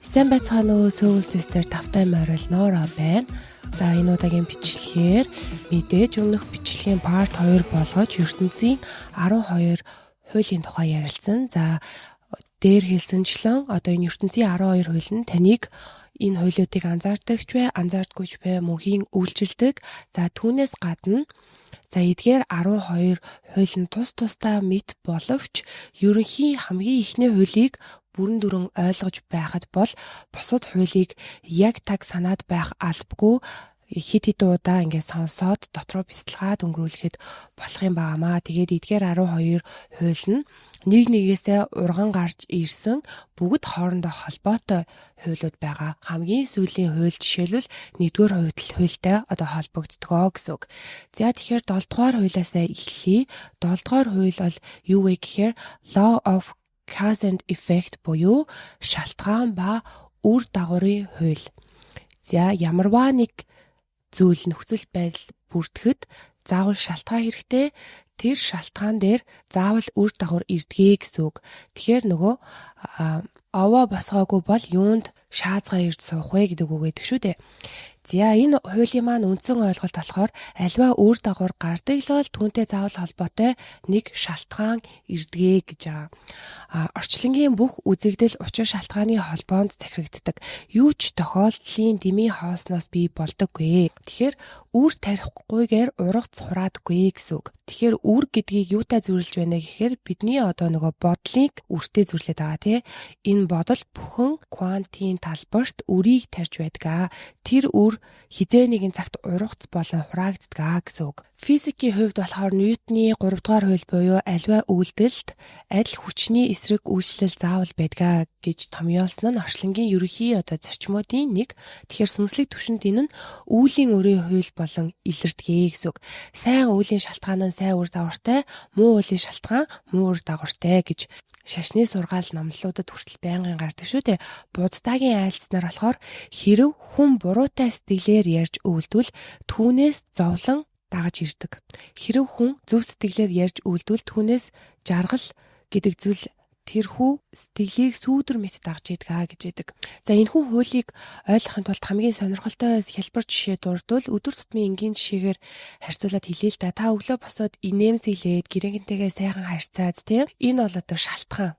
Сайн байцгаана уу Soul Sister тавтай морил Нора байна. За энэ удаагийн бичлэгээр мэдээж өмнөх бичлэгийн part 2 болгож ертөнцийн 12 хуулийн тухай ярилцсан. За дээр хэлсэнчлэн одоо энэ ертөнцийн 12 хууль нь таныг энэ хуулиудыг анзаардагч бай, анзаардаггүйч бай мөнхийн үйлчилдэг. За түүнээс гадна эдгээр 12 хууль нь тусдаа мэд боловч ерөнхийн хамгийн ихний хуулийг бүрэн дүрэн ойлгож байхад бол бусад хуулийг яг таг санаад байх албагүй хит удаа ингээд сонсоод дотроо бяцлагаад өнгөрүүлэхэд болох юм байнамаа. Тэгээд эдгээр 12 хууль нь нэг нэгээсээ урган гарч ирсэн бүгд хоорондоо холбоотой хуулиуд байгаа. Хамгийн сүүлийн хууль жишээлбэл 1-р хуультай одоо холбогддгоо гэсэн үг. За тэгэхээр 7-р хуулиасаа эхлэе. 7-р хууль бол юу вэ гэхээр Law of Cause and Effect буюу шалтгаан ба үр дагаврын хууль. За ямарваа нэг зүйл нөхцөл байдал бүрдэхэд заавал шалтгаан хэрэгтэй. Тэр шалтгаан дээр заавал үр дагавар ирдгээ гэсэн үг. Тэгэхээр нөгөө овоо босгоогүй бол юунд шаазгаа ирж суух вэ гэдэг үг гэдэг шүү дээ. За энэ хуулийн маань үндсэн ойлголт болохоор альва үр дагавар гардаг л бол түүнтэй заавал холбоотой нэг шалтгаан ирдгээ гэж байгаа. Орчлонгийн бүх үзэгдэл учир шалтгааны холбоонд захирагддаг. Юу ч тохиолдлын дэмий хоосноос бий болдоггүй. Тэгэхээр үр тарихгүйгээр ургац хураадаггүй гэсэн үг. Тэгэхээр үр гэдгийг юутай зөвлөж байна гэхээр бидний одоо нөгөө бодлыг үртэй зөвлөд байгаа тий. Энэ бодол бүхэн квантын талбарт үрийг тарьж байдаг. Тэр үр хизээ нэгэн цагт ургац болон хураагддаг гэсэн үг. Физикийн хувьд болохоор Ньютоны 3 дугаар хууль буюу аливаа үйлдэлд адил хүчний эсрэг үйлчлэл заавал байдаг гэж томьёолсон нь орчлонгийн ерөнхий зарчмуудын нэг. Тэгэхээр сүнслэг түвшинд энэ нь үүлийн өрийн хууль болон илэрдгээ гэсэн үг. Сайн үүлийн шалтгаан нь сайн үр дагавартай, муу үүлийн шалтгаан муу үр дагавартай гэж шашны сургаал номлолуудад хүртэл байнгын гардаг шүү дээ. Буддагийн айлцнаар болохоор хэрв хүн буруутай сэтгэлээр ярьж үйлдвэл түүнээс зовлон дагаж ирдэг. Хэрв хүн зөв сэтгэлээр ярьж үйлдвэл түүнээс жаргал гэдэг зүйл тэрхүү сэтгэлийг сүүдэр мэт дагж идэг гэж байдаг. За энэхүү хуулийг ойлгохын тулд хамгийн сонирхолтой хэлбэр жишээ дурдвал өдөр тутмын энгийн жишээгээр харьцуулаад хэлээ л да. Та өглөө босоод инээмсэглээд гэрээнтэйгээ сайхан харьцаад тийм. Энэ бол одоо шалтгаан.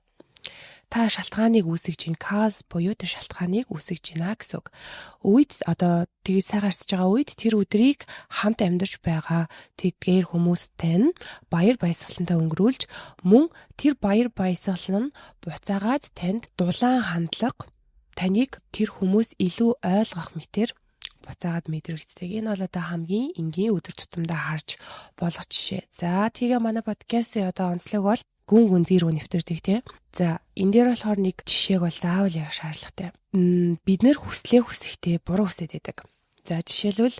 Та шалтгааныг үүсгэж чинь cause буюу тэр шалтгааныг үүсгэж байна гэсэн үг. Үед одоо тэгээд сайхан харьцаж байгаа үед тэр өдрийг хамт амьдарч байгаа тэдгээр хүмүүстэй нь баяр баясгалантай өнгөрүүлж мөн тэр баяр баясгал нь буцаагаад танд дулаан хандлага таныг тэр хүмүүс илүү ойлгох мэтэр буцаагаад мэдрэгддэг. Энэ бол одоо хамгийн энгийн өдөр тутамдаа харж болох жишээ. За тэгээ манай подкастын одоо онцлог бол гүн гүнзгий рүү нэвтэрдэг тийм. За энэ дээр болохоор нэг жишээг бол заавал ярих шаардлагатай. Бид нэр хүсэхдээ буруу хүсэж байдаг. За жишээлбэл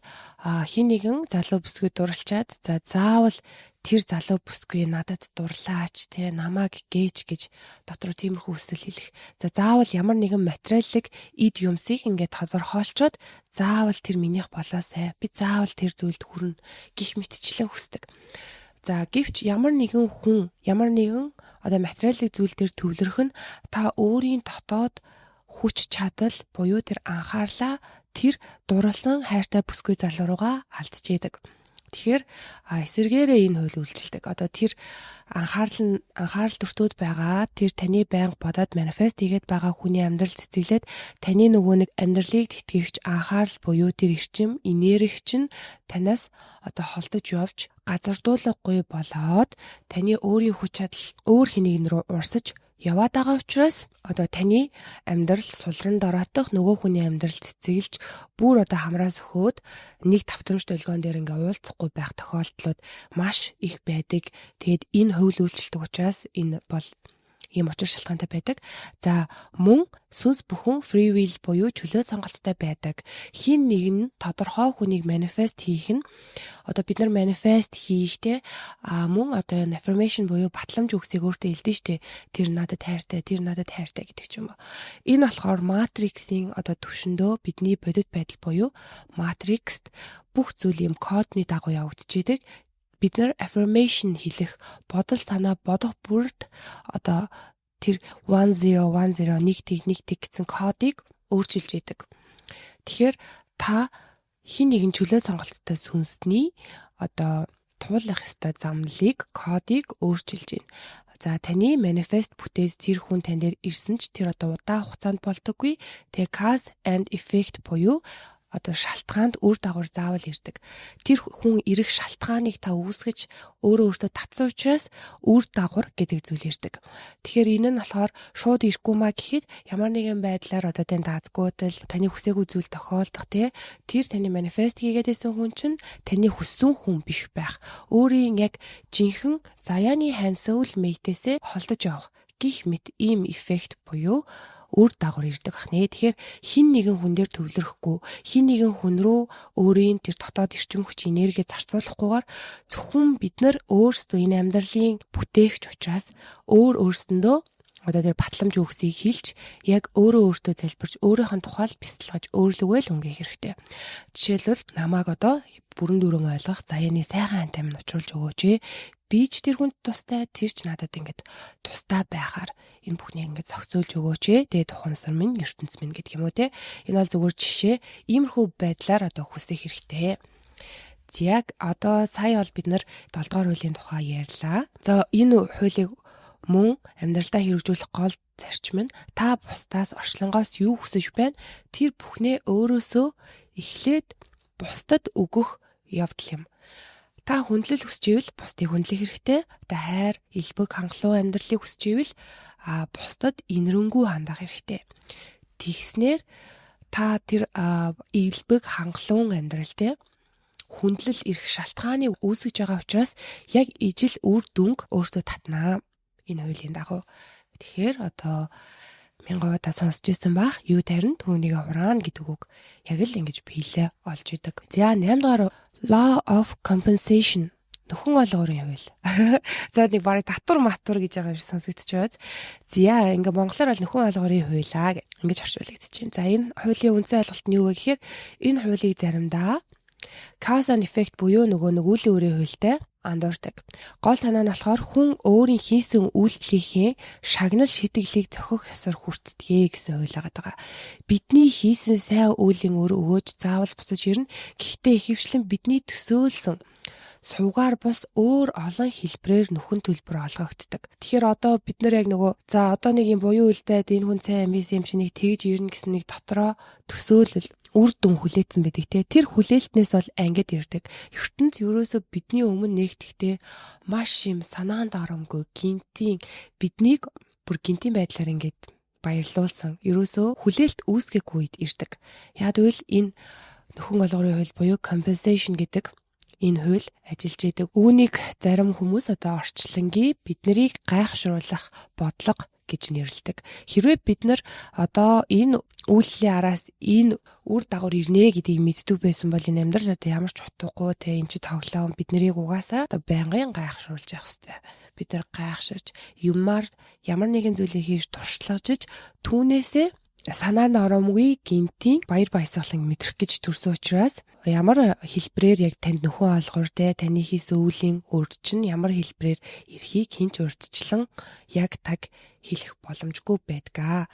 хин нэгэн залуу бүсгүй дурлчаад за заавал тэр залуу бүсгүй надад дурлаач те намайг гээж гэж дотор тиймэрхүү хүсэл хэлэх. За заавал ямар нэгэн материаллык эд юмсыг ингээд тодорхойлцоод заавал тэр минийх болоосай. Би заавал тэр зүйлд хүрнэ гих мэтчлэн хүсдэг. За гэвч ямар нэгэн хүн ямар нэгэн одоо материалын зүйл дээр төвлөрөх нь та өөрийн дотоод хүч чадал буюу тэр анхаарлаа тэр дурлсан хайртай бүсгүй залуу руугаа алдчихэдэг. Тэгэхээр эсэргээрээ энэ хууль үйлчилдэг. Одоо тэр анхаарал төртөөд байгаа тэр таны байнга бодоод манифест хийгээд байгаа хүний амьдрал цэцэглээд таны нөгөө нэг амьдралыг тэтгэгч анхаарал буюу тэр эрчим, энерги чинь танаас одоо холдож явж газардуулахгүй болоод таны өөрийн хүч чадал өөр хэнийг рүү урсаж яваад байгаа учраас одоо таны амьдрал сулран дороотох нөгөө хүний амьдрал цэцэглэж бүр одоо хамраас өгөөд нэг давтамж долгион дээр ингээ уулзахгүй байх тохиолдлууд маш их байдаг. Тэгэд энэ хууль үйлчилдэг учраас энэ бол ийм учир шалтгаантай байдаг. За мөн сүнс бүхэн free will буюу чөлөө сонголттой байдаг. Хин нэг нь тодорхой хүнийг манифест хийх нь одоо бид нар манифест хийхдээ мөн одоо affirmation буюу батламж үгсийг өөртөө хэлдэг штэ. Тэр надад хайртай гэдэг ч юм уу. Энэ болохоор матриксийн одоо төвшөндөө бидний бодит байдал буюу матрикст бүх зүйл юм кодны дагуу явагдчихэдэг. Бид нар affirmation хэлэх бодол санаа бодох бүрд одоо тэр 1010 1 тэг гэсэн кодыг өөрчилж идэг. Тэгэхээр та хин нэгэн чөлөө сонголттой сүнсний туулах ёстой замлыг, кодыг өөрчилж байна. За таны манифест бүтээж тэр хүн тань дээр ирсэн ч тэр удаан хугацаанд болдоггүй. Тэгээ cause and effect буюу шалтгаанд үр дагавар заавал ирдэг. Тэр хүн ирэх шалтгааныг та үүсгэж өөртөө татсан учраас үр дагавар гэдэг зүйл ирдэг. Тэгэхээр энэ нь болохоор шууд ирэхгүй маа гэхэд ямар нэгэн байдлаар тань даазгуудал, таны хүсээгүй зүйл тохиолдох тэр таны манифест хийгээд байсан хүн чинь таны хүссэн хүн биш байх. Өөрийн яг жинхэнэ заяаны хансан үл мэйтээсээ холдож явах гих мэт ийм эффект буюу үр дагавар ирдэг ахнэ. Тэгэхээр хин нэгэн хүн дээр төвлөрөхгүй, хин нэгэн хүн рүү өөрийн тэр дотоод эрчим хүч энерги зарцуулахгүйгээр зөвхөн бид нар өөрсдөө энэ амьдралын бүтээгч учраас өөрсөндөө тэр батламж үгсийг хэлж яг өөртөө залбирч өөрийнх нь тухайл бясалгаж өөрлөгөө л өнгөх хэрэгтэй. Жишээлбэл намайг бүрэн дүрэн ойлгох заяаны сайхан амин учруулж өгөөч. Би ч тэр хүнд тустай, тэр ч надад ингээд тустай байхаар энэ бүхнийг ингээд зохицуулж өгөөч. Тэгээд тухансар минь, ертөнц минь гэдэг юм уу те. Энэ бол зүгээр жишээ. Иймэрхүү байдлаар хүсэх хэрэгтэй. Яг сая бол бид нар 7 дугаар хуулийн тухай ярьлаа. За энэ хуулийг мөн амьдралдаа хэрэгжүүлэх гол зарчим нь та бусдаас орчлонгоос юу хүсэж байна? Тэр бүхнээ өөрөөсөө эхлээд бусдад өгөх явдал юм. Та хүндлэл хүсэж ивэл бусдыг хүндлэх хэрэгтэй. Та хайр, элбэг, хангалуун амьдралыг хүсэж ивэл бусдад инэрэнгүү хандах хэрэгтэй. Тэгснээр та тэр элбэг, хангалуун амьдралтай хүндлэл ирэх шалтгааныг үүсгэж байгаа учраас яг ижил үр дүнг өөртөө татнаа. Энэ хуулийн дагуу. Тэгэхээр 1000 удаа сонсч ирсэн бах. Юу тарин түүнийг хураана гэдэг үг яг л ингэж биелээ олж идэг. За 8 дугаар Law of Compensation нөхөн олгоорын хууль. За нэг барыг татвар матвар гэж байгаа юм сонсогдож байна. За ингээ монголоор бол нөхөн олгоорын хуулиа ингэж орчуулагдаж байна. За энэ хуулийн үндсэн ойлголт нь юу вэ гэхээр энэ хуулийг заримдаа cause and effect буюу нэг үйл өөрийн хуультай андуурдаг. Гол санаа нь болохоор хүн өөрийн хийсэн үйлдэлийнхээ шагнал шидэглийг зохих ёсоор хүртдэг гэсэн хууль байгаа. Бидний хийсэн сайн үеийн өгөөж заавал буцаж ирнэ. Гэхдээ ихэвчлэн бидний төсөөлсөн суугаар бус өөр олон хэлбэрээр нөхөн төлбөр олгогддог. Тэгэхээр бид нар яг нэг юм буюу үлдээд энэ хүн сайн амжсан юм шиг тэгж ирнэ гэсэн нэг дотроо төсөөлөл үр дүн хүлээсэн байдаг те. Тэр хүлээлтнээс бол ангид ирдэг. ертөнц ерөөсөө бидний өмнө нэгтгэхдээ маш юм санаанд оромгүй гинтийн биднийг бүр гинтийн байдлаар ингээд баярлуулсан. Ерөөсөө хүлээлт үүсгэхгүй үед ирдэг. Яг тэгвэл энэ нөхөн олгорын хууль буюу compensation гэдэг энэ хууль ажиллаж идэг. Үүнийг зарим хүмүүс орчлонгийн биднийг гайхшруулах бодлого гэж нэрлэдэг. Хэрвээ бид нар энэ үйлдэлийн араас энэ үр дагавар ирнэ гэдгийг мэддэг байсан бол энэ амьдрал ямар ч утгагүй энэ чи тоглоом бид нарыг угаасаа байнгын гайхшруулж явах хэрэгтэй. Бид нар гайхширч ямар нэгэн зүйлийг хийж туршлагажж түүнээсээ санаанд оромгүй гинтийн баяр баясгалан мэдрэх гэж төрсөн учраас ямар хэлбэрээр яг танд нөхөн олгортэй таны хийсэн үеийн үрд чинь ямар хэлбэрээр эрхийг хинч урдчлан яг таг хэлэх боломжгүй байдаг.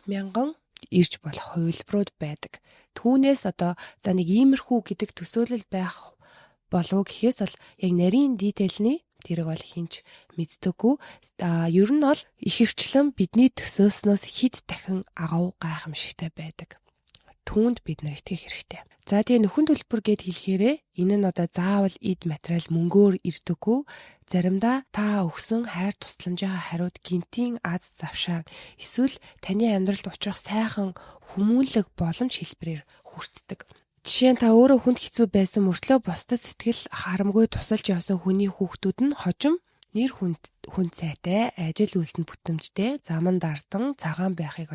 Мянган ирж болох хувилбарууд байдаг. Түүнээс за нэг иймэрхүү гэдэг төсөөлөл байх болов гэхээс бол яг нарийн дитейлний тэрэг бол хинч мэддэггүй. Ер нь бол ихэвчлэн бидний төсөөснөөс хэд дахин агав гайхамшигтай байдаг. Түүнд бид нар итгэх хэрэгтэй. За тэгээ нөхөн төлбөр гэд хэлэхээрээ энэ нь заавал эд материал мөнгөөр ирдэггүй. Заримдаа та өгсөн хайр тусламжийн хариуд гинтийн аз завшаан эсвэл таны амьдралд учрах сайхан хүмүүнлэг боломж хэлбэрээр хүртдэг. Жишээ нь та өөрөө хүнд хэцүү байсан мөртлөө бусдад сэтгэл харамгүй тусалж явсан хүний хүүхдүүд нь хожим нэр хүнд сайтай, ажил үйлсэнд бүтэмжтэй, заман дардан, цагаан байхыг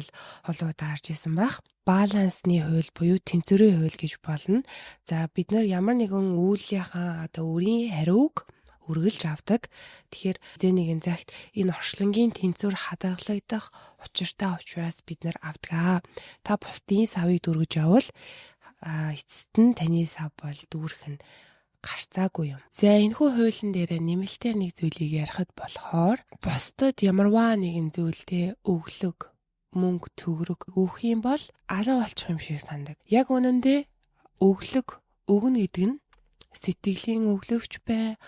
олоо даарж исэн байх. Балансны хууль буюу тэнцвэрийн хууль гэж болно. За бид нар ямар нэгэн үйлийнхаа өрийн хариуг үргэлж авдаг. Тэгэхээр нэгэн цагт энэ оршлонгийн тэнцвэр хадгалагдах учиртай учраас бид нар авдаг. Та бусдын савыг дүргэж явал эцэст нь таны сав бол дүүрэх нь гарцаагүй юм. За энэхүү хуулийн дээр нэмэлтээр нэг зүйлийг ярихад болохоор бусдад ямарваа нэгэн зүйлдээ өглөг мөнгө төгрөг өгөх юм бол алга болчих юм шиг сандаг. Яг үнэндээ өгнө гэдэг нь сэтгэлийн өглөгч бай,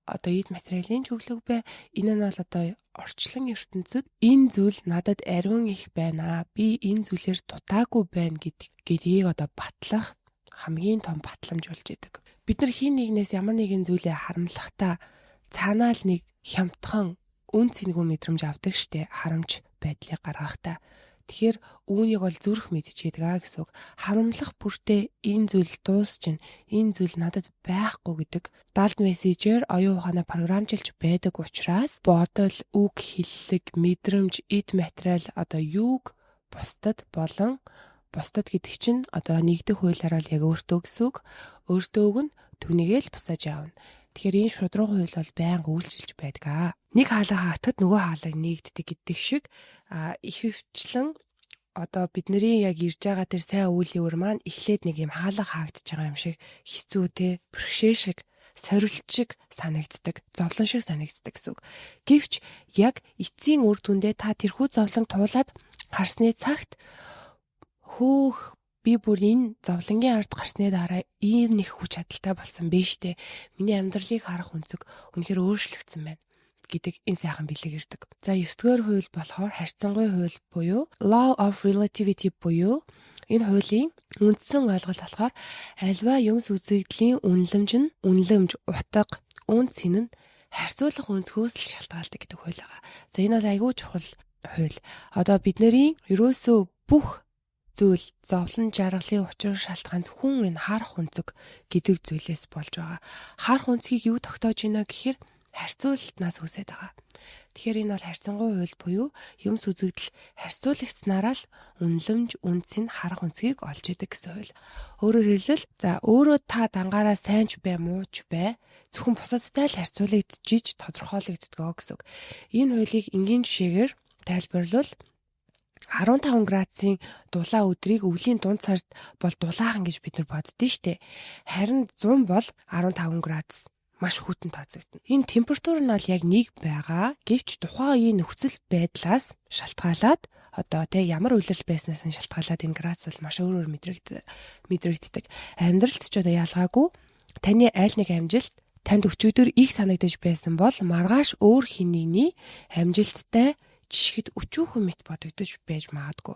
одоо эд материалын ч өглөг бай. Энэ нь бол одоо орчлон ертөнцид энэ зүйл надад ариун их байна. Би энэ зүйлээр дутаагүй байна гэдгийг одоо батлах хамгийн том батламж болж идэг. Бид нар хин нэгнээс ямар нэгэн зүйлээ харамлахдаа цаанаа л нэг хямдхан үн цэнэгүй мэдрэмж авдаг штэ, харамж байдлыг гаргахтаа. Тэгэхээр үүнийг бол зүрх мэдчихэдэг гэсэн үг. Харамлах бүртээ энэ зүйл дуусчихна. Энэ зүйл надад байхгүй гэдэг далд мессежээр оюун ухаанаа програмжилж байдаг учраас бодол, үг, хэллэг, мэдрэмж, эд материал одоо юуг бусдад гэдэг чинь одоо нэгдэх хуулиараа л яг өөртөө гэсэн үг. Өөртөөг нь түүнийгээ л буцааж аавна. Тэгэхээр энэ шудраг хууль бол байнга үйлчилж байдаг. Нэг хаалга хаагдахад нөгөө хаалга нэгддэг гэдэг шиг ихэвчлэн одоо бидний яг ирж байгаа тэр сайн үйл явдал маань эхлээд нэг юм хаалга хаагдж байгаа юм шиг хэцүү те, бэрхшээл шиг, сорилт шиг санагддаг, зовлон шиг санагддаг гэсэн үг. Гэвч яг эцсийн үр дүндээ та тэрхүү зовлон туулаад харсны цагт хөөх би бүр энэ зовлонгийн ард гарсны дараа ийм нэг хүч чадалтай болсон бэ штэ. Миний амьдралыг харах өнцөг үнэхээр өөрчлөгдсөн байна гэдэг энэ сайхан бэлэг ирдэг. За 9-р хууль болохоор харьцангуй хууль буюу Law of Relativity буюу энэ хуулийн үндсэн ойлголт болохоор альва юмс үзэгдлийн үнэлэмж, утга, үн цэн нь харьцуулах өнцгөөс л шалтгаалдаг гэдэг хууль байгаа. За энэ бол айгүй чухал хууль. Одоо бидний ерөөсөө бүх зүйл зовлон жаргалын учир шалтгаан зөвхөн энэ харах өнцөг гэдэг зүйлээс болж байгаа. Харах өнцгийг юу тогтоож байна гэхээр харьцуулалтнаас үсээд байгаа. Тэгэхээр энэ бол харьцангуй хууль буюу юмс үзэгдэл харьцуулагдсанараа л үнэлэмж, үнц нь харах өнцгийг олж идэг гэсэн хууль. Өөрөөр хэлбэл за өөрөө та дангаараа сайн ч бай, муу ч бай зөвхөн бусадтай л харьцуулагдчихж тодорхойлогддог гэсэн үг. Энэ хуулийг энгийн жишээгээр тайлбарлавал 15 градусын дулаан өдрийг өвлийн дунд сард бол дулаахан гэж бид нар боддөө штэ. Харин 100 бол 15 градус маш хүйтэн тооцогдно. Энэ температур нь бол яг нэг байгаа. Гэвч тухайн үеийн нөхцөл байдлаас шалтгаалаад одоо ямар үйлрэл байснаас нь шалтгаалаад энэ градус бол маш өөрөөр мэдрэгддэг. Амьдралд ч одоо ялгаагүй таны аль нэг амжилт танд өчигдөр их санагдаж байсан бол маргааш өөр хэн нэгний амжилттай жишгэд өчүүхэн мэт бодогдож байж магадгүй.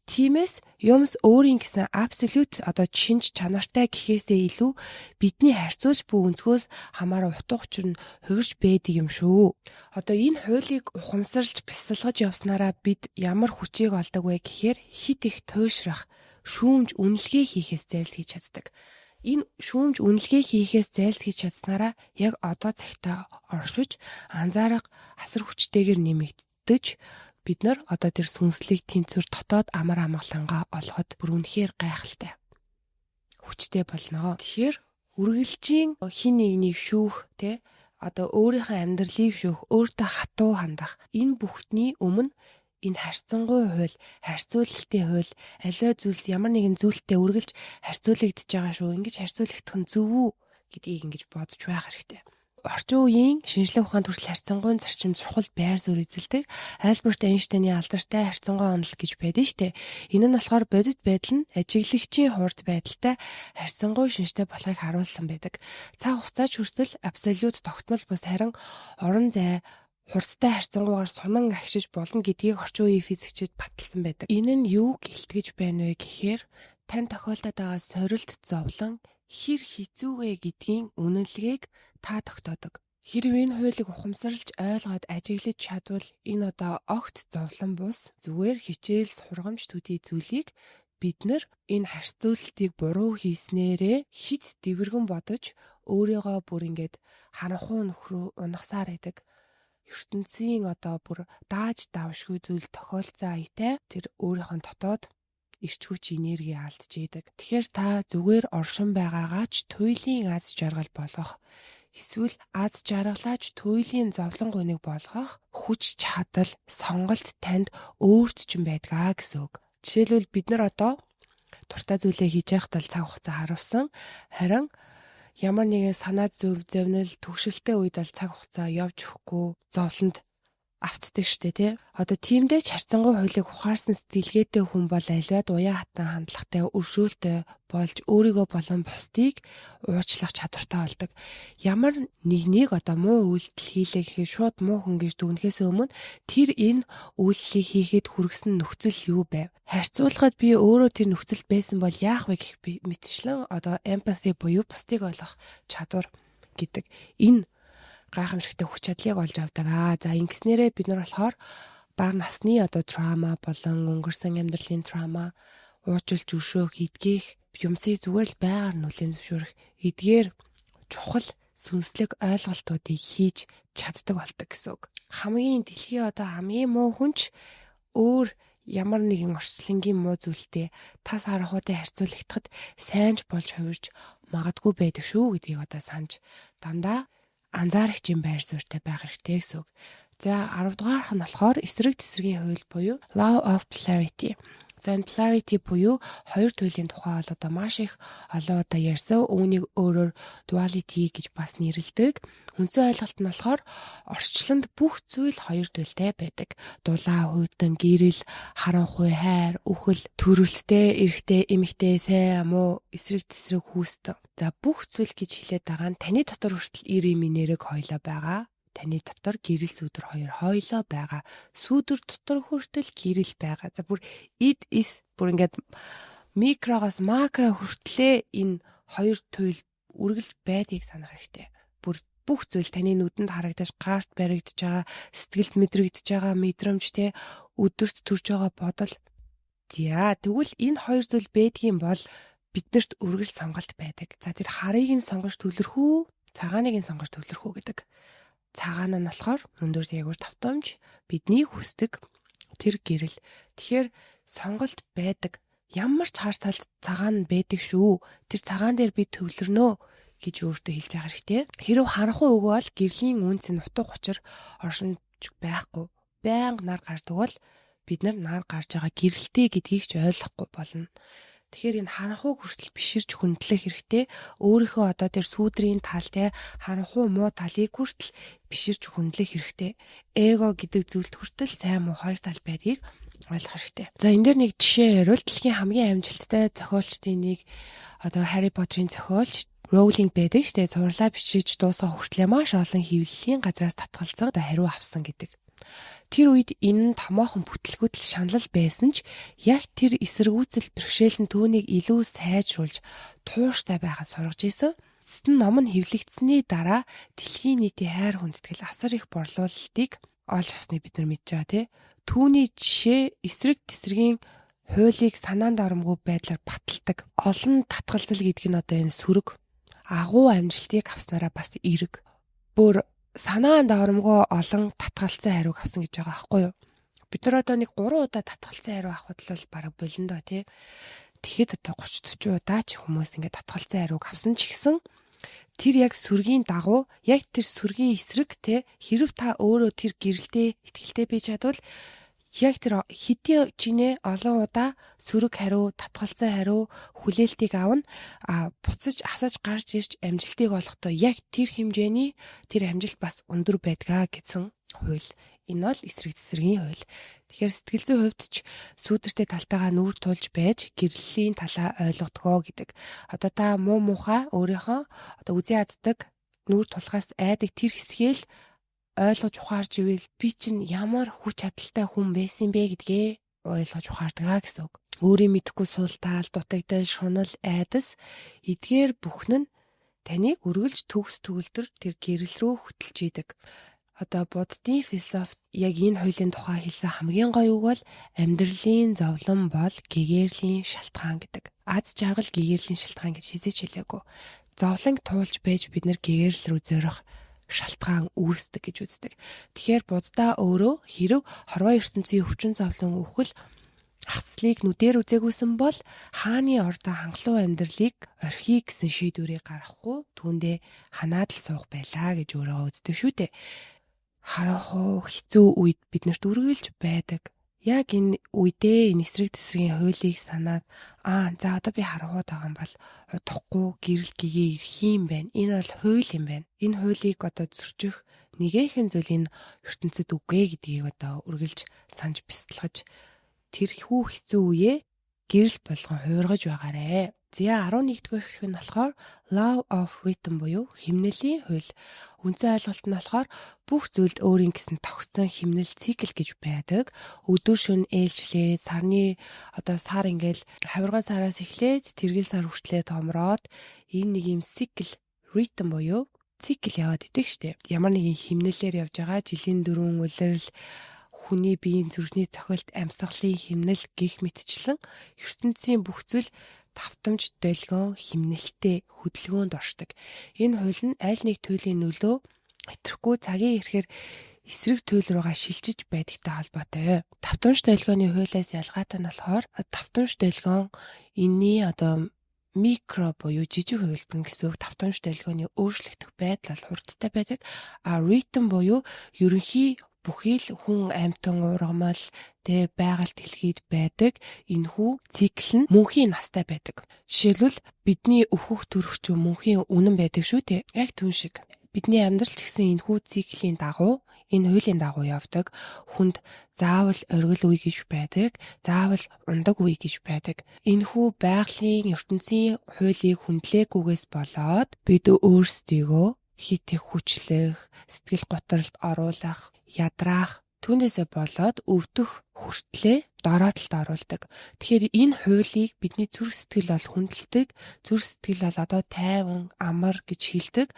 Тиймээс юмс өөрийн гэсэн абсолют одоо шинж чанартай гэхээсээ илүү бидний харьцуулж буй өнцгөөс хамааран утга учир нь хувирч байдаг юм шүү. Одоо энэ хуулийг ухамсарлаж бясалгаж явснараа бид ямар хүчийг олдог вэ гэхээр хит их туйшрах, шүүмж үнэлгээ хийхээс зайлсхийж чаддаг. Энэ шүүмж үнэлгээ хийхээс зайлсхийж чадсанараа яг одоо цагтаа оршиж анзаарах асар хүчтэйгээр нэмэгдэж бид нар одоо тэр сүнслэг тэнцвэр дотоод амар амгалангаа олоход бүр үнэхээр гайхалтай хүчтэй болно. Тэгэхээр үргэлжийн хин нэгнийг шүүх одоо өөрийнхөө амьдралыг шүүх, өөртөө хатуу хандах энэ бүхтний өмнө энэ харьцангуй хууль, харьцуулалтын хууль, аливаа зүйлс ямар нэгэн зүйлтэй үргэлж харьцуулагдж байгаа шүү. Ингэж харьцуулагдах нь зөв үү гэдгийг ингэж бодож байх хэрэгтэй. Орчин үеийн шинжлэх ухаанд хүртэл харьцангуйн зарчим чухал байр суурь эзэлдэг. Альберт Эйнштейний алдартай харьцангуй онол гэж байдаг штэ. Энэ нь болохоор бодит байдал нь ажиглагчийн хурд байдалтай харьцангуй шинжтэй болохыг харуулсан байдаг. Цаг хугацаач хүртэл абсолют тогтмол бус харин орон зай хурдтай харьцангуйгаар сунан агшиж болно гэдгийг орчин үеийн физикчид баталсан байдаг. Энэ нь юу гэлтгэж байна вэ гэхээр тань тохиолдоод байгаа сорилт зовлон хэр хэцүү вэ гэдгийн үнэлгээг та тогтоодог. Хэрв энэ хуулийг ухамсарлаж ойлгоод ажиглаж чадвал энэ одоо огт зовлон бус зүгээр хичээл сургамж төдий зүйлийг бид нар энэ харьцуулалтыг буруу хийснээрээ хит дэвэргэн бодож өөрийгөө бүр ингээд харанхуй нөхрөө унахсаар байдаг. ертөнцийн одоо бүр дааж давшгүй зүйл тохиолцсон аятай тэр өөрийнхөө дотоод эрч хүч энерги алдж идэг. Тэгэхээр та зүгээр оршин байгаагач туйлын аз жаргал болгох эсвэл аз жаргалаач туйлын зовлон гуниг болгох хүч чадал сонголт танд өөрт ч юм байдгаа гэсэн үг. Жишээлбэл бид нар одоо дуртай зүйлээ хийж байхад л цаг хугацаа харавсан. Харин ямар нэгэн санаа зовнил төгшөлтэй үед бол цаг хугацаа явж өгөхгүй зовлонд автдаг штэ тий. Одоо тиймдээ ч харьцангуй хуулийг ухаарсан сэтгэлгээтэй хүн бол аливаа уян хатан хандлагатай, өршөөлтэй болж өөрийгөө болон бусдыг уучлах чадвартай болдог. Ямар нэг одоо муу үйлдэл хийлээ гэхэд шууд муу хүн гэж дүгнэхээс өмнө тэр энэ үйлдэлийг хийхэд хүргэсэн нөхцөл юу байв? Харьцуулахад би өөрөө тэр нөхцөлд байсан бол яах вэ гэх мэтчлэн одоо empathy буюу бусдыг ойлгох чадвар гэдэг энэ гайхамшигтай хүч чадлыг олж авдаг. За ингэснээрээ бид нар болохоор бага насны одоо траума болон өнгөрсөн амьдралын траума, уучлж өшөөх, эдгэх юмсыг зүгээр л байгаар нүлэн зөвшөөрөх, эдгээр чухал сүнслэг ойлголтуудыг хийж чаддаг болдог гэсэн үг. Хамгийн дэлхийн одоо хамгийн муу хүнч өөр ямар нэгэн орчлонгийн муу зүйлтэй тас харахуутай харьцуулагдахад сайнч болж хувирж магадгүй байдаг шүү гэдгийг одоо санаж дандаа анзаарах юм байр суурьтай байх хэрэгтэй гэсэн үг. За 10 дугаарх нь болохоор эсрэг тесрэгийн хууль буюу Law of Polarity. За энэ polarity буюу хоёр туйлын тухай бол одоо маш их олон удаа ярьсан. Үүнийг өөрөөр duality гэж бас нэрлэдэг. Үндсэн ойлголт нь болохоор орчлонд бүх зүйл хоёр туйлтай байдаг. Дулаан, хувьдан, гэрэл, харанхуй, хайр, үхэл, төрөлттэй, эрэгтэй, эмэгтэй, сайн, муу, эсрэг тесрэг хүүстэн. За бүх зүйл гэж хэлээд байгаа нь таны дотор хүртэл ир имийн нэрэг хоёлоо байгаа. Таны дотор гэрэл сүдэр хоёр хоёлоо байгаа. Сүдэр дотор хүртэл гэрэл байгаа. За бүр ид ис бүр ингээд микрогоос макро хүртлээ энэ хоёр туйл үргэлж байдгийг санах хэрэгтэй. Бүр бүх зүйл таны нүдэнд харагдаж, гарт баригдаж байгаа, сэтгэлд мэдрэгдэж байгаа мэдрэмж те өдөрт төрж байгаа бодол. За тэгвэл энэ хоёр зүйл байдгийн бол биднэрт үргэлж сонголт байдаг. За тэр харыг нь сонгож төвлөрөх үү, цагааныг нь сонгож төвлөрөх үү гэдэг. Цагаан нь болохоор өндөр дээгүүр тавтамж бидний хүсдэг тэр гэрэл. Тэгэхээр сонголт байдаг. Ямар ч хааш талд цагаан нь байдаг шүү. Тэр цагаан дээр би төвлөрнө гэж өөртөө хэлж байгаа хэрэгтэй. Хэрв харанхуй өгөө бол гэрлийн үнц нь утга учир оршинж байхгүй. Байнга нар гардаг бол бид нар гарч байгаа гэрэлтэй гэдгийг ч ойлгохгүй болно. Тэгэхээр энэ харанхуй хүртэл биширч хөндлөх хэрэгтэй. Өөрийнхөө одоо тэр сүүдрийн тал те харанхуй муу талыг хүртэл биширч хөндлөх хэрэгтэй. Эго гэдэг зүйлд хүртэл сайн муу хоёр тал байдгийг ойлгох хэрэгтэй. За энэ дээр нэг жишээ ярил. Дэлхийн хамгийн амжилттай зохиолчдын нэг одоо Harry Potter-ын зохиолч Rowling байдаг штэ. Сурлаа бичиж дуусгах хүртлээр маш олон хэвлэлийн газраас татгалзан одоо хариу авсан гэдэг. Тэр үед энэ нь томоохон бүтлгүүтэл шаналл байсан ч яг тэр эсэргүүцэл бэрхшээл нь түүнийг илүү сайжруулж тууштай байхад сургаж исэн. Эцэст нь ном нь хэвлэгдсэний дараа дэлхийн нийтийн хайр хүндэтгэл асар их борлуулалтыг олж авсныг бид нар мэдж байгаа тий. Түүний жишээ эсрэг тесрэгийн хуулийг санаанд оромгүй байдлаар баталдаг. Олон татгалзал гэдэг нь одоо энэ сүрэг агуу амжилтыг авснараа бас эерэг. Бүр санаанд оромгүй олон татгалцсан хариуг авсан гэж байгаа байхгүй юу? Бид нар одоо нэг 3 удаа татгалцсан хариу авахд л бараг болондоо тий. Тэгэхэд одоо 30-40 удаа ч хүмүүс ингээд татгалцсан хариуг авсан ч гэсэн тэр яг сүргийн дагуу яг тэр сүргийн эсрэг тий хэрв та өөрөө тэр гэрэлтэй ихтгэлтэй бий чадвал яг тэр хэдийн чинээ олон удаа сүрэг хариу, татгалцсан хариу, хүлээлтийг авна буцаж асаж гарч ирж амжилтыг олохдоо яг тэр хэмжээний тэр амжилт бас өндөр байдгаа гэсэн хууль. Энэ бол эсрэг тесрэгийн хууль. Тэгэхээр сэтгэл зүйн хувьд ч сүүдэртэй талтайгаа нүүр тулж байж гэрлийн талаа ойлгодгоо гэдэг. Одоо та муу муухай өөрийнхөө одоо үзий аддаг нүүр тулахаас айдаг тэр хэсгээл ойлгож ухаарж ивэл би чинь ямар хүч чадалтай хүн байсан бэ гэдгээ ойлгож ухаардгаа гэсэн үг. Өөрийн мэдэхгүй суултаал, дутагдал, шунал, айдас эдгээр бүхэн нь таныг үргэлж төгс төгөлдөр тэр гэрэл рүү хөтлж идэг. Одоо буддийн философт яг энэ хуулийн тухай хэлсэн хамгийн гоё үг бол амьдралын зовлон бол гэгэрлийн шалтгаан гэдэг. Аз жаргал гэгэрлийн шалтгаан гэж хизээч хэлээгүй. Зовлонг туулж байж бид нар гэгэрэл рүү зорих шалтгаан үүсдэг гэж үздэг. Тэгэхээр буддаа өөрөө хэрв хорвоо ертөнцийн өвчин зовлон үхэл хацлыг нүдээр үзээгүйсэн бол хааны ордоо хангалуун амьдралыг орхийг гэсэн шийдвэрийг гаргахгүй түүндээ ханаад л суух байлаа гэж өөрөө үздэг шүү дээ. Харахуу хэцүү үед биднэрт үргэлж байдаг. Яг энэ үедээ энэ эсрэг тесрэгийн хуулийг санаад за одоо би харахад байгаа юм бол удахгүй гэрэл гэгээ ирэх юм байна. Энэ бол хууль юм байна. Энэ хуулийг одоо зөрчих нэгэн зүйл энэ ертөнцид үгүй гэдгийг одоо үргэлж санаж бясалгаж тэрхүү хэцүү үеэ гэрэл болгон хуургаж байгаарэ. За 11-р хэсэг нь болохоор Law of Rhythm буюу химнэлийн хууль. Үндсэн ойлголт нь болохоор бүх зүйлд өөрийн гэсэн тогтсон химнэл цикл гэж байдаг. Өдөр шөнө ээлжлээд сарны сар ингээл хавирган сараас эхлээд тэргэл сар хүртлээр томроод энэ нэг юм цикл rhythm буюу цикл яваад идэг штеп. Ямар нэгэн химнэлээр явж байгаа жилийн дөрвөн улирал хүний биеийн зүрхний цохилт амьсгалын химнэл гих мэтчлэн ертөнцийн бүх зүйл давтамж долгион химнэлтэй хөдөлгөөнд оршдог. Энэ хууль нь аль нэг туйлын нөлөө хэтрэхгүй цагийн ирэхээр эсрэг туйл руугаа шилжиж байдагтай холбоотой. Давтамж долгионы хуулиас ялгаатай нь болохоор давтамж долгион энэний микро буюу жижиг хувилбар гэсэн үг. Давтамж долгионы өөрчлөгдөх байдал хурдтай байдаг. Ритм буюу ерөнхий бүхий л хүн амьтан ургамал байгальд дэлхийд байдаг энэхүү цикл нь мөнхийн настай байдаг. Жишээлбэл бидний өөхөх төрөх ч мөнхийн үнэн байдаг шүү дээ. Яг түн шиг. Бидний амьдрал ч гэсэн энэхүү циклийн дагуу энэ хуулийн дагуу явдаг. Хүнд заавал оргил үе гэж байдаг, заавал ундаг үе гэж байдаг. Энэхүү байгалийн ертөнцийн хуулийг хүндлээгүйгээс болоод бид өөрсдийгөө хит их хүчлэх, сэтгэл готролд оруулах, ядраах түүнээсээ болоод өвдөх хүртлээ дороотолд оруулдаг. Тэгэхээр энэ хуулийг бидний зүрх сэтгэл бол хүндэлдэг. Зүрх сэтгэл бол тайван, амар гэж хэлдэг.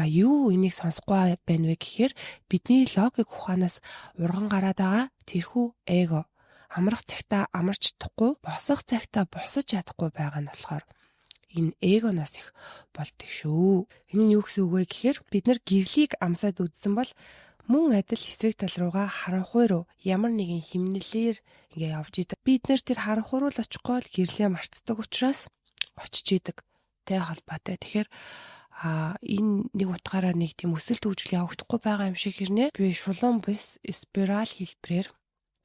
Юу энийг сонсохгүй байна вэ гэхээр бидний логик ухаанаас урган гараад байгаа тэрхүү эго. Амрах цагтаа амарч чадахгүй, босох цагтаа босож чадахгүй байгаа нь болохоор энэ эгоноос их болдог шүү. Энэ нь юу гэсэн үг вэ гэхээр бид нар гэрлийг амсаад үзсэн бол мөн адил эсрэг тал руугаа харанхуй руу ямар нэгэн химнэлээр ингээ явж идэг. Бид нэр тэр харанхуй руу л очихгүй л гэрлээ мартдаг учраас очиж идэг. Тэ холбоотой. Тэгэхээр энэ нэг утгаараа нэг тийм өсөлт хөгжил явагдахгүй байгаа юм шиг хэрнээ. Би шулуун бус спираль хэлбэрээр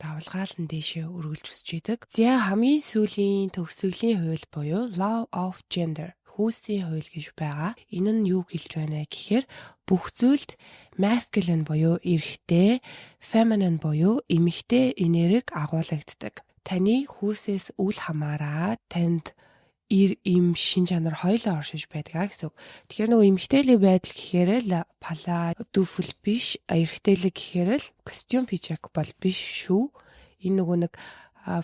давлгаалan дээшээ өргөлж өсөж идэг. За хамгийн сүүлийн төгсгөлийн хууль буюу Law of Gender хүйсийн хууль гэж байгаа. Энэ нь юу гэлж байна гэхээр бүх зүйлд masculine буюу эрэгтэй, feminine буюу эмэгтэй энерги агуулгаддаг. Таны хүйсээс үл хамааран танд эм шин чанар хоёлоо оршиж байдаг гэсэн үг. Тэгэхээр нөгөө эмэгтэйлийн байдал гэхээр л пала дүүфэл биш, эрэгтэйлэг гэхээр л костюм пижак бол биш шүү. Энэ нөгөө нэг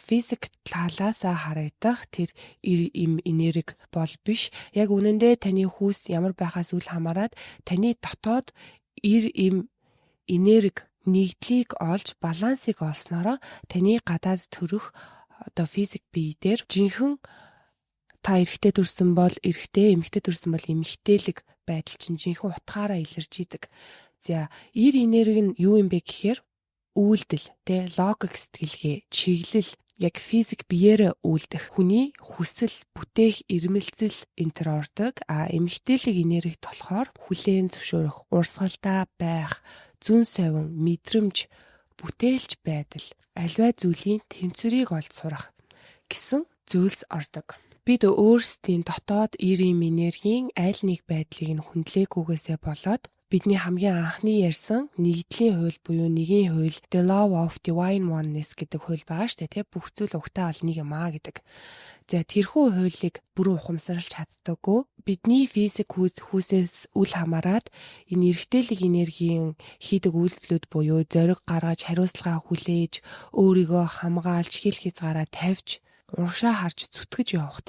физик талаас харагдах тэр эм энерги бол биш. Яг үнэндээ таны хүүс ямар байхаас үл хамааран таны дотоод эм энерги нэгдлийг олж балансыг олснороо таны гадаад төрөх физик бие дээр жинхэнэ та эрэгтэй төрсөн бол эрэгтэй, эмэгтэй төрсөн бол эмэгтэйлэг байдал чинь жинхэнэ утгаараа илэрж идэг. За, энерги нь юу юм бэ гэхээр үйлдэл, логик сэтгэлгээ, чиглэл, яг физик биеэрээ үйлдэх хүний хүсэл, бүтээх, ирмэлцэл энэ төр ордог. Эмэгтэйлэг энерги болохоор хүлээн зөвшөөрөх, урсгалтай байх, зүн совин, мэдрэмж, бүтээлч байдал, аливаа зүйлийн тэнцвэрийг олж сурах гэсэн зүйлс ордог. Бид өөрсдийн дотоод эм энергийн аль нэг байдлыг нь хүндлээгүйгээсээ болоод бидний хамгийн анхны ярьсан нэгдлийн хууль буюу нэгийн хууль The Law of Divine Oneness гэдэг хууль байгаа шүү дээ. Бүх зүйл угтаа бол нэг юм гэдэг. За тэрхүү хуулийг бүрэн ухамсарлаж чаддаггүй. Бидний физик хүүсээс үл хамааран энэ эрэгтэйлэг энергийн хийдэг үйлдэлүүд буюу зориг гаргаж, хариуцлагаа хүлээж, өөрийгөө хамгаалж, хил хязгаараа тавьж урагшаа харж зүтгэж явах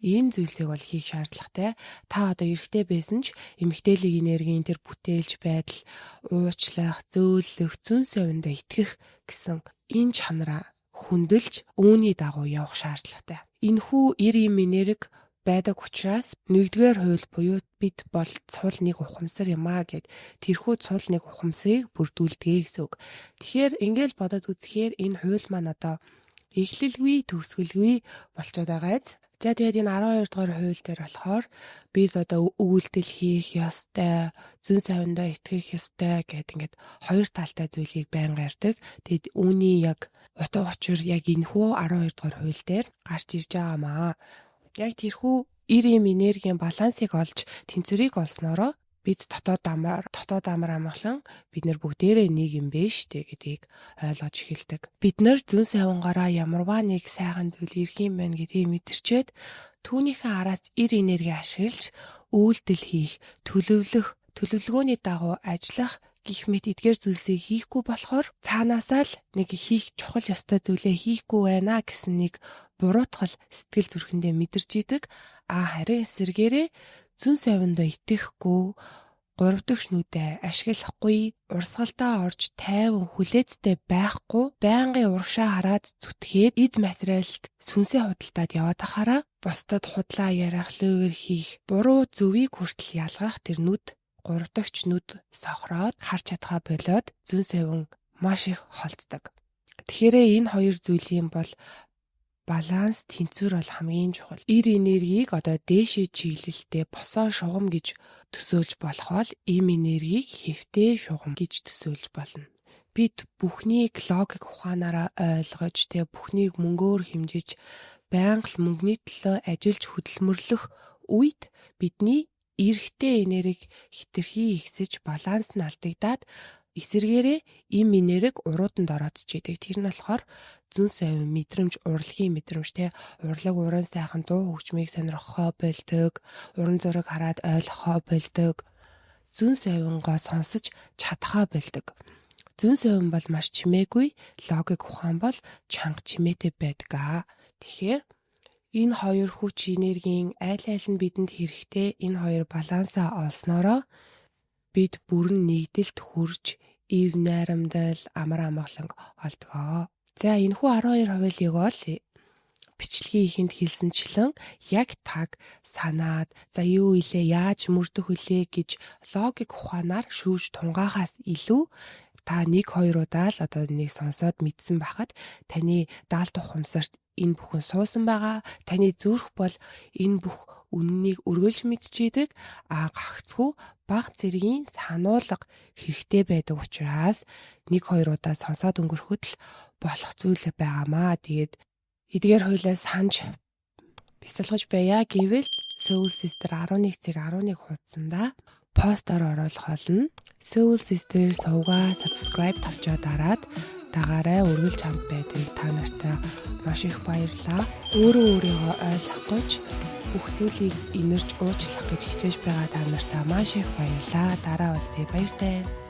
энэ зүйлсийг бол хийх шаардлагатай. Та одоо эрэгтэй байсан ч эмэгтэйлэг энергийн тэр бүтээлч байдал, уучлах, зөөлөх, зүүн совиндоо итгэх гэсэн энэ чанараа хүндэлж үүний дагуу явах шаардлагатай. Энэхүү эм энерги байдаг учраас нэгдүгээр хууль буюу бид бол цул нэг ухамсар юмаа гэд тэрхүү цул нэг ухамсарыг бүрдүүлдэг гэсэн үг. Тэгэхээр ингээл бодоод үзэхээр энэ хууль маань одоо эхлэлгүй төгсгөлгүй болчиход байгааз. За тэгээд энэ 12 дугаар хууль дээр болохоор бид одоо өгүүлдэл хийх ёстой, зүүн совиндоо итгэх ёстой гэдэг ингээд хоёр талтай зүйлийг байнга ярьдаг. Тэгээд үүний яг утга учир яг энэхүү 12 дугаар хууль дээр гарч ирж байгаамаа. Яг тэрхүү эр эм энергийн балансыг олж тэнцвэрийг олсноороо бид дотоод амар амгалан бид нар бүгдээрээ нэг юм биш тэ гэдгийг ойлгож эхэлдэг. Бид нар зүүн совингаараа ямарваа нэг сайхан зүйл ирэх юм байна гэдгийг мэдэрчээд түүнийхээ араас эр энерги ашиглаж үйлдэл хийх, төлөвлөгөөний дагуу ажиллах гих мэт эдгээр зүйлсийг хийхгүй болохоор цаанаасаа л нэг хийх чухал ёстой зүйлээ хийхгүй байна гэсэн нэг буруутгал сэтгэл зүрхэндээ мэдэрч идэг. Харин эсэргээрээ зүүн совиндоо итгэхгүй, гурав дахь шнүүдэд ашиглахгүй, урсгалдаа орж тайван хүлээцтэй байхгүй, байнгын урагшаа хараад зүтгээд эд материалд сүнсээ худалдаад яваад ахаараа бусдад худлаа ярих, лөвөр хийх, буруу зөвийг хүртэл ялгах тэр нүд гурав дахь нүд сохроод харж чадхаа болоод зүүн совин маш их холддог. Тэгэхээр энэ хоёр зүйлийн бол баланс, тэнцвэр бол хамгийн чухал. Эр энергийг одоо дээшээ чиглэлтэй босоо шугам гэж төсөөлж болох бол эм энергийг хэвтэй шугам гэж төсөөлж болно. Бид бүхнийг логик ухаанаараа ойлгож, бүхнийг мөнгөөр хэмжиж, байнга л мөнгөний төлөө ажиллаж хөдөлмөрлөх үед бидний эрэгтэй энерги хэтэрхий ихсэж баланс нь алдагдаад эсэргээрээ эм энерги урууданд ороодчихдээ. Тэр нь болохоор зүүн совин мэдрэмж, урлагийн мэдрэмж урлаг уран сайхан дуу хөгжмийг сонирхохоо болдог, уран зураг хараад ойлгохоо болдог, зүүн совингоо сонсож чадхаа болдог. Зүүн совин бол маш чимээгүй, логик ухаан бол чанга чимээтэй байдаг. Тэгэхээр энэ хоёр хүч энергийн айл нь бидэнд хэрэгтэй. Энэ хоёр балансаа олсноороо бид бүрэн нэгдэлт хүрж ив найрамдал амар амгаланг олдгоо. За энэхүү 12 хуулийг бол бичлэгийн ихэнд хэлсэнчлэн яг таг санаад юу илээ, яаж мөрдөх үлээ гэж логик ухаанаар шүүж тунгаахаас илүү та 1-2 удаа л одоо нэг сонсоод мэдсэн байхад таны даалт ухамсарт энэ бүхэн суусан байгаа. Таны зүрх бол энэ бүх үннийг өргөлж мэдчихэд гагцгүй бага зэргийн сануулга хэрэгтэй байдаг учраас 1-2 удаа сонсоод өнгөрөхөд л болох зүйл байгаамаа. Тэгээд эдгээр хуулиас санаж бясалгаж байя гэвэл Soul Sister 11.11 хуудсанда постоор оруулах болно. Soul Sister сувгаа subscribe тавьчаа дараад дагаарай, өргөлж хамт байдаг та нартай маш их баярлалаа. Өөрийгөө ойлгох гэж бүх зүйлийг инэрж уучлах гэж хичээж байгаа та нартай маш их баярлалаа. Дараа уулзъя. Баяртай.